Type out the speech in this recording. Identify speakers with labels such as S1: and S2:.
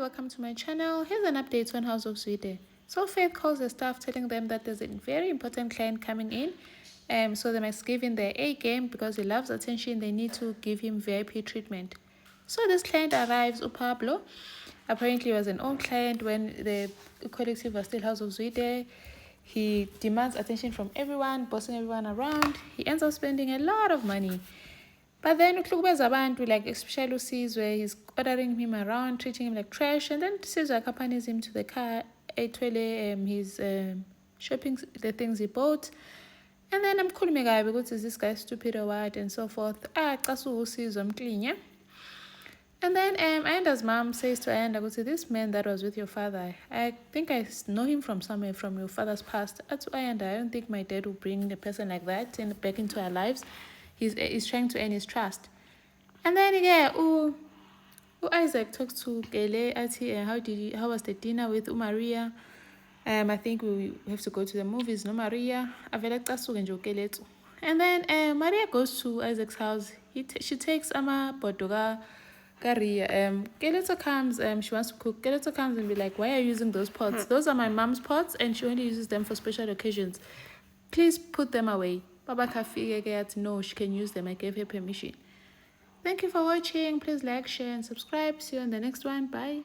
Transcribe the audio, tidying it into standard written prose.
S1: welcome to my channel. Here's an update on House of Zwide. So Faith calls the staff telling them that there's a very important client coming in, so they must give him their A game because he loves attention. They need to give him VIP treatment. So this client arrives, Pablo. Apparently he was an old client when the collective was still House of Zwide. He demands attention from everyone, bossing everyone around. He ends up spending a lot of money. But then uhlukubeza abantu, like especially uSizwe, he's ordering him around, treating him like trash, and then Sizwe accompanies him to the car, his shopping, the things he bought. And then I'm calling guy because is this guy stupid or what, and so forth. Sizwe. And then Ayanda's mom says to Ayanda, this man that was with your father, I think I know him from somewhere, from your father's past. That's Ayanda, I don't think my dad will bring a person like that back into our lives. He's trying to earn his trust. And then Isaac talks to Gele. How was the dinner with Maria? I think we have to go to the movies, no Maria. And then Maria goes to Isaac's house. She takes Ama Bodoga Karia. Keleto comes, she wants to cook. Keleto comes and be like, why are you using those pots? Those are my mom's pots and she only uses them for special occasions. Please put them away. Baba Kafi, no, she can use them. I gave her permission. Thank you for watching. Please like, share, and subscribe. See you on the next one. Bye.